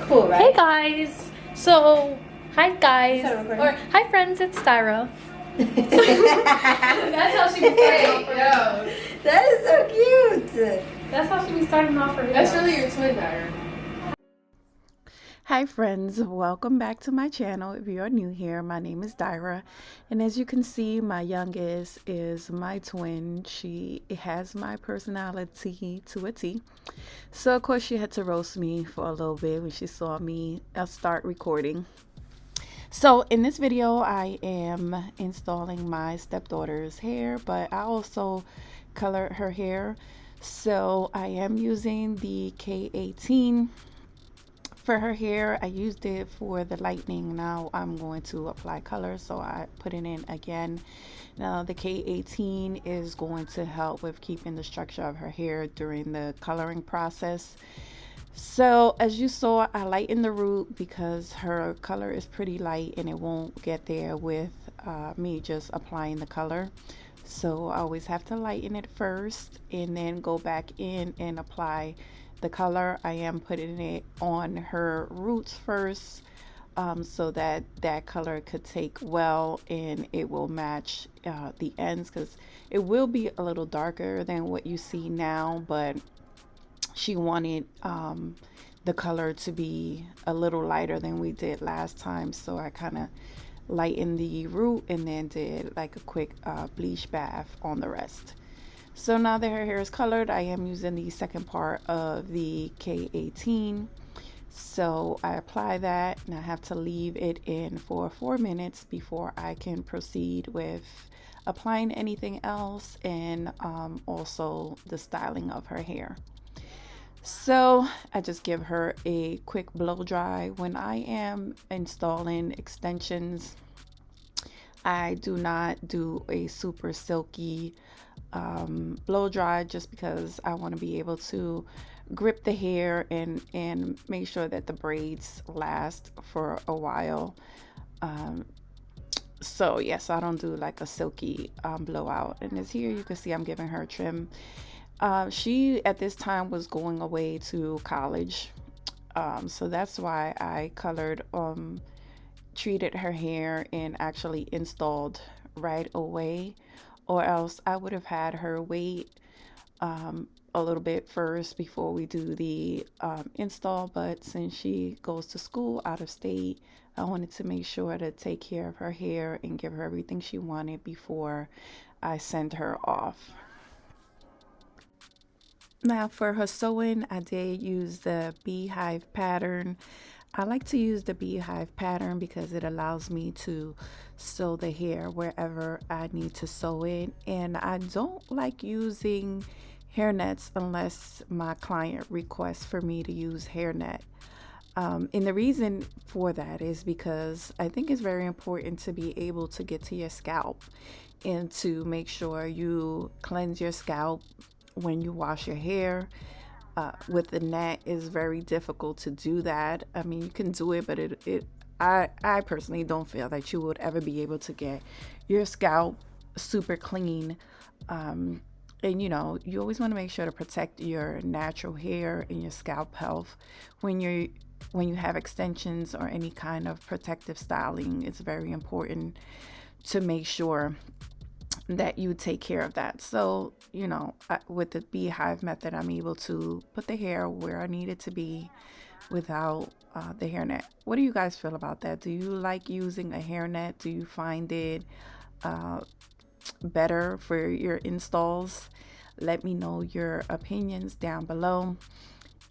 Cool, right? Hey guys! So, hi guys. Or hi friends, it's Daira. that's how she was starting off. Yo, that is so cute. That's how she was starting off her That's really your twin, Daira. Hi friends, welcome back to my channel. If you are new here, my name is Daira, and as you can see, my youngest is my twin. She has my personality to a T. So of course she had to roast me for a little bit when she saw me start recording. So in this video, I am installing my stepdaughter's hair, but I also colored her hair. So I am using the K18 for her hair. I used it for the lightening. Now I'm going to apply color, so I put it in again. Now the K18 is going to help with keeping the structure of her hair during the coloring process. So as you saw, I lightened the root because her color is pretty light and it won't get there with me just applying the color. So I always have to lighten it first and then go back in and apply the color. I am putting it on her roots first so that that color could take well and it will match the ends, because it will be a little darker than what you see now, but she wanted the color to be a little lighter than we did last time, so I kind of lightened the root and then did like a quick bleach bath on the rest. So now that her hair is colored, I am using the second part of the K18. So I apply that and I have to leave it in for 4 minutes before I can proceed with applying anything else and also the styling of her hair. So I just give her a quick blow dry. When I am installing extensions, I do not do a super silky blow dry, just because I want to be able to grip the hair and make sure that the braids last for a while. So yes, I don't do like a silky blowout. And as here you can see, I'm giving her a trim. She at this time was going away to college, so that's why I colored treated her hair and actually installed right away, or else I would have had her wait a little bit first before we do the install. But since she goes to school out of state, I wanted to make sure to take care of her hair and give her everything she wanted before I send her off. Now for her sewing, I did use the Beehive pattern. I like to use the Beehive pattern because it allows me to sew the hair wherever I need to sew it. And I don't like using hair nets unless my client requests for me to use hair net. And the reason for that is because I think it's very important to be able to get to your scalp and to make sure you cleanse your scalp when you wash your hair. With the net is very difficult to do that. I mean, you can do it, but I personally don't feel that you would ever be able to get your scalp super clean. And you know, you always want to make sure to protect your natural hair and your scalp health when you have extensions or any kind of protective styling. It's very important to make sure that you take care of that. So, you know, with the Beehive method, I'm able to put the hair where I need it to be without the hairnet. What do you guys feel about that? Do you like using a hairnet? Do you find it better for your installs? Let me know your opinions down below.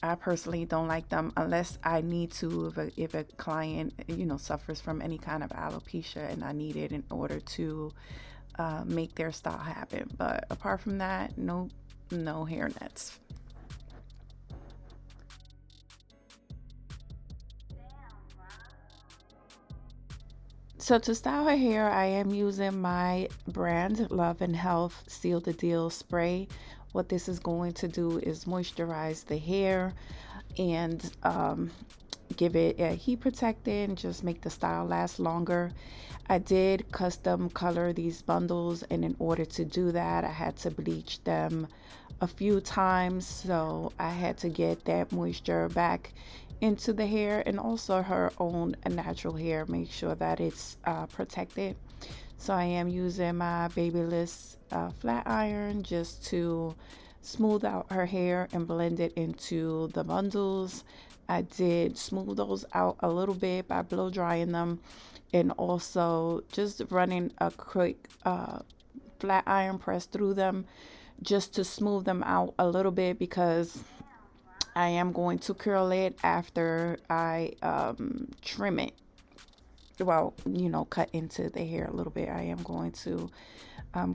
I personally don't like them unless I need to, if a client, you know, suffers from any kind of alopecia and I need it in order to make their style happen. But apart from that, no hair nets. So to style her hair, I am using my brand Love and Health Seal the Deal spray. What this is going to do is moisturize the hair and give it a heat protectant, just make the style last longer. I did custom color these bundles, and in order to do that, I had to bleach them a few times, so I had to get that moisture back into the hair, and also her own natural hair. Make sure that it's protected. So I am using my Babyliss flat iron just to smooth out her hair and blend it into the bundles. I did smooth those out a little bit by blow drying them, and also just running a quick flat iron press through them just to smooth them out a little bit, because I am going to curl it after I trim it. Well, you know, cut into the hair a little bit. I am going to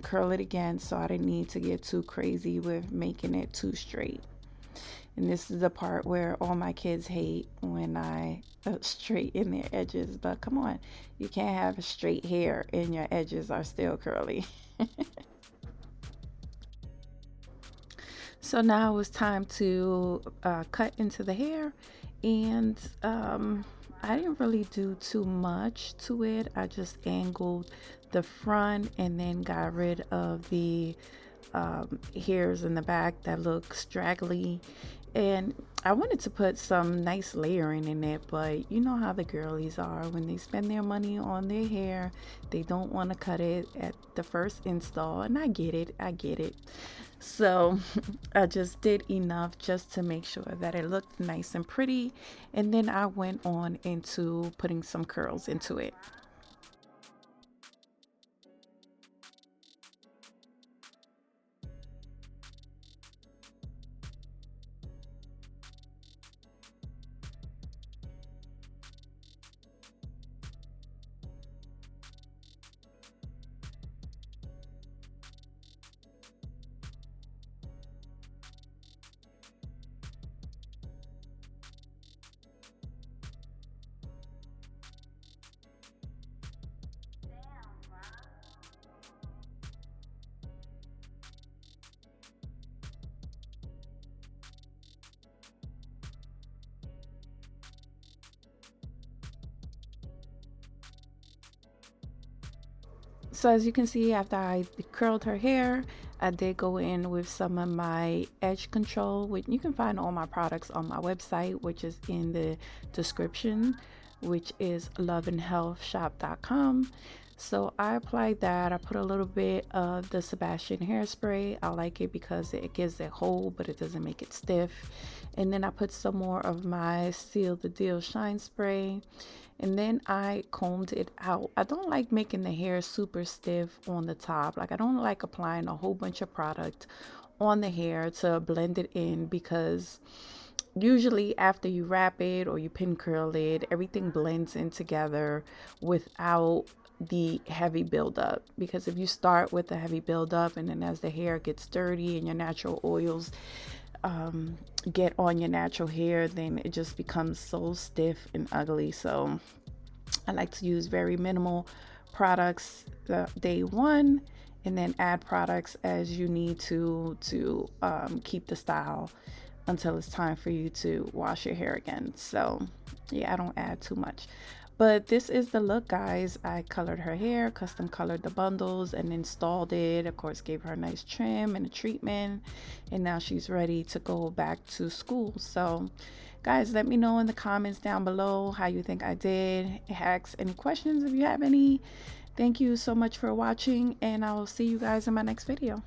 curl it again, so I didn't need to get too crazy with making it too straight. And this is the part where all my kids hate, when I straighten their edges. But come on, you can't have straight hair and your edges are still curly. So now it's time to cut into the hair, and I didn't really do too much to it. I just angled the front and then got rid of the hairs in the back that look straggly. And I wanted to put some nice layering in it, but you know how the girlies are. When they spend their money on their hair, they don't want to cut it at the first install. And I get it. So I just did enough just to make sure that it looked nice and pretty. And then I went on into putting some curls into it. So as you can see, after I curled her hair, I did go in with some of my edge control, which you can find all my products on my website, which is in the description, which is loveandhealthshop.com. So I applied that. I put a little bit of the Sebastian hairspray. I like it because it gives it hold, but it doesn't make it stiff. And then I put some more of my Seal the Deal Shine Spray. And then I combed it out. I don't like making the hair super stiff on the top. Like, I don't like applying a whole bunch of product on the hair to blend it in, because usually after you wrap it or you pin curl it, everything blends in together without the heavy buildup. Because if you start with the heavy buildup, and then as the hair gets dirty and your natural oils get on your natural hair, then it just becomes so stiff and ugly. So I like to use very minimal products day one, and then add products as you need to keep the style until it's time for you to wash your hair again. So yeah, I don't add too much. But this is the look, guys. I colored her hair, custom colored the bundles, and installed it. Of course, gave her a nice trim and a treatment, and now she's ready to go back to school. So guys, let me know in the comments down below how you think I did. Ask any questions if you have any. Thank you so much for watching, and I will see you guys in my next video.